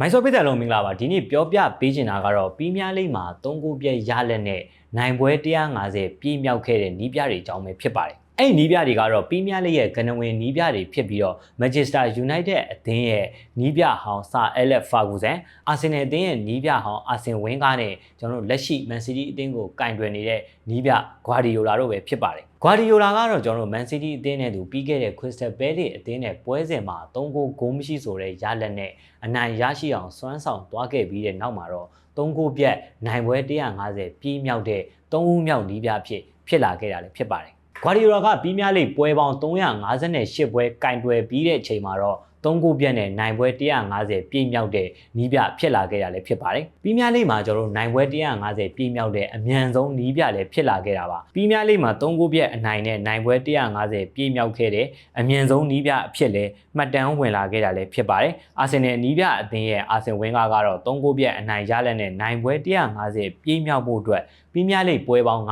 မိုင်းစောပိတ်တယ်လုံးမင်္ဂလာပါဒီနေ့ပြောပြပေးချင်တာကတော့ပီးမြလိမ့်မှာ3ခုပြည့်ရလက်နဲ့နိုင်ပွဲ150ပြည့်မြောက်ခဲ့တဲ့နီးပြတွေအကြောင်းပဲဖြစ်ပါတယ်အဲ့ဒီနီးပြတွေကတော့ပီးမြလိမ့်ရဲ့ကနဝင်နီးပြတွေဖြစ်ပြီးတော့ Manchester United အသင်းရဲ့နီးပြဟောင်းဆာအဲလက်ဖာဂူဆန်အာဆင်နယ်အသင်းရဲ့နီးပြဟောင်းအာဆင်ဝင်းကားနဲ့ကျွန်တော်တို့လက်ရှိ Man City အသင်းကိုကင်တွယ်နေတဲ့နီးပြဂွာဒီယိုလာတို့ပဲဖြစ်ပါတယ်ဂွာဒီယိုလာကတော့ကျွန်တော်တို့ Man City အသင်းနဲ့သူပြီးခဲ့တဲ့ Crystal Palace အသင်းနဲ့ပွဲစဉ်မှာ3ဂိုးမရှိဆိုတဲ့ရလက်နဲ့အနိုင်ရရှိအောင်စွမ်းဆောင်သွားခဲ့ပြီးတဲ့နောက်မှာတော့3ဂိုးပြတ်နိုင်ပွဲ150ပြည့်မြောက်တဲ့3ဦးမြောက်နီးပြဖြစ်လာခဲ့တာလည်းဖြစ်ပါတယ်ဂွာဒီယိုလာကပီးမြလိမ့်ပွဲပေါင်း358ပွဲကင်တွယ်ပြီးတဲ့အချိန်မှာတော့3ခုပြည့်နဲ့နိုင်ပွဲ150ပြည့်မြောက်တဲ့နီးပြဖြစ်လာခဲ့တာလည်းဖြစ်ပါတယ်။ပီးမြလိမ့်မှာကျွန်တော်တို့နိုင်ပွဲ150ပြည့်မြောက်တဲ့အမြန်ဆုံးနီးပြလည်းဖြစ်လာခဲ့တာပါ။ပီးမြလိမ့်မှာ3ခုပြည့်အနိုင်နဲ့နိုင်ပွဲ150ပြည့်မြောက်ခဲ့တဲ့အမြန်ဆုံးနီးပြအဖြစ်လည်းမှတ်တမ်းဝင်လာခဲ့တာလည်းဖြစ်ပါတယ်။အာဆင်နယ်နီးပြအသင်းရဲ့အာဆင်ဝင်းကားကတော့3ခုပြည့်အနိုင်ရလက်နဲ့နိုင်ပွဲ150ပြည့်မြောက်ဖို့အတွက်ပီးမြလိမ့်ပွဲပေါင်း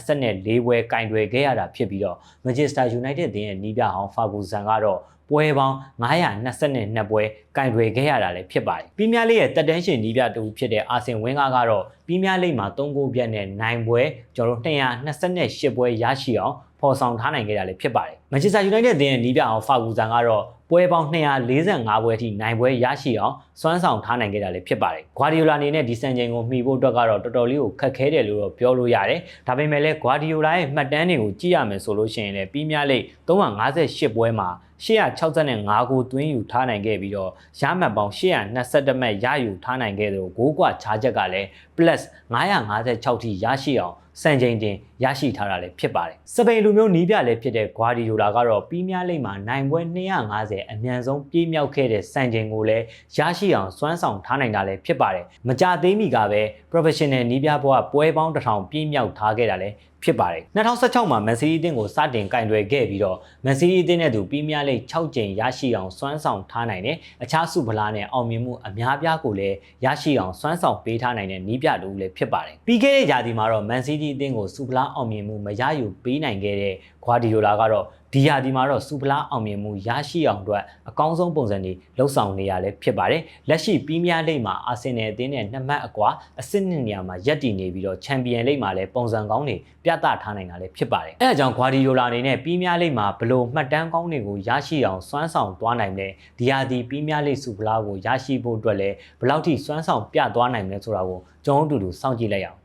924ပွဲကင်တွယ်ခဲ့ရတာဖြစ်ပြီးတော့ Manchester United အသင်းရဲ့နီးပြဟောင်းဖာဂူဆန်ကတော့ပွဲပေါင်း922ပွဲကင်တွယ်ခဲ့ရတာလည်းဖြစ်ပါတယ်။ပီးမြလိမ့်ရဲ့တက်တန်းရှင်နီးပြတူဖြစ်တဲ့အာဆင်ဝင်းကားကတော့ပီးမြလိမ့်မှာ3ဂိုးပြတ်နဲ့နိုင်ပွဲကျွန်တော်တို့228ပွဲရရှိအောင်ဖော်ဆောင်ထားနိုင်ခဲ့တာလည်းဖြစ်ပါတယ်။ Manchester United အသင်းရဲ့နီးပြအောင်ဖာဂူဆန်ကတော့ပွဲပေါင်း245ပွဲအထိနိုင်ပွဲရရှိအောင်စွမ်းဆောင်ထားနိုင်ခဲ့တာလည်းဖြစ်ပါတယ်။ဂွာဒီယိုလာအနေနဲ့ဒီစံချိန်ကိုမှီဖို့အတွက်ကတော့တော်တော်လေးကိုခက်ခဲတယ်လို့တော့ပြောလို့ရတယ်။ဒါပေမဲ့လည်းဂွာဒီယိုလာရဲ့မှတ်တမ်းတွေကိုကြည့်ရမယ်ဆိုလို့ရှိရင်လည်းပီးမြလိမ့်358ပွဲမှာ865ဂိုးသွင်းယူထားနိုင်ခဲ့ပြီးတော့ရမှတ်ပေါင်း821မှတ်ရယူထားနိုင်ခဲ့သလိုဂိုးကွာခြားချက်ကလည်း plus 956ထိရရှိအောင်စံချိန်တင်ရရှိထားတာလည်းဖြစ်ပါတယ်။စပိန်လူမျိုးနီးပြလည်းဖြစ်တဲ့ဂွာဒီယိုလာကတော့ပီးမြလိမ့်မှာနိုင်ပွဲ250အမြန်ဆုံးပြည့်မြောက်ခဲ့တဲ့စံချိန်ကိုလည်းရရှိအောင်စွမ်းဆောင်ထားနိုင်တာလည်းဖြစ်ပါတယ်။မကြသေးမီကပဲ professional နီးပြဘဝပွဲပေါင်း1000ပြည့်မြောက်ထားခဲ့တာလည်းဖြစ်ပါတယ်2016မှာ Man City အသင်းကိုစတင်ကင်တွယ်ခဲ့ပြီးတော့ Man City အသင်းနဲ့သူပီးမြလိမ့်6ကြိမ်ရရှိအောင်စွမ်းဆောင်ထားနိုင်တယ်အခြားစုဖလားနဲ့အောင်မြင်မှုအများပြားကိုလည်းရရှိအောင်စွမ်းဆောင်ပေးထားနိုင်တဲ့နီးပြတူလည်းဖြစ်ပါတယ်ပြီးခဲ့တဲ့ရာသီမှာတော့ Man City အသင်းကိုစုဖလားအောင်မြင်မှုမရယူပေးနိုင်ခဲ့တဲ့ဂွာဒီယိုလာကတော့ဒီရာသီမှာတော့စုဖလားအောင်မြင်မှုရရှိအောင်အတွက်အကောင်းဆုံးပုံစံတွေလှုပ်ဆောင်နေရလဲဖြစ်ပါတယ်လက်ရှိပီးမြလိမ့်မှာအာဆင်နယ်အသင်းနဲ့2မှတ်အကွာအဆင့်2နေရာမှာရပ်တည်နေပြီးတော့ချန်ပီယံလိမ့်မှာလည်းပုံစံကောင်းတွေပြသထားနိုင်တာလည်းဖြစ်ပါတယ်အဲအကြောင်းဂွာဒီယိုလာအနေနဲ့ပီးမြလိမ့်မှာဘလို့မှတ်တမ်းကောင်းတွေကိုရရှိအောင်စွမ်းဆောင်သွားနိုင်တယ်ဒီရာသီပီးမြလိမ့်စုဖလားကိုရရှိဖို့အတွက်လည်းဘယ်လောက်ထိစွမ်းဆောင်ပြသွားနိုင်မလဲဆိုတာကိုကျွန်တော်တို့အတူတူစောင့်ကြည့်လိုက်အောင်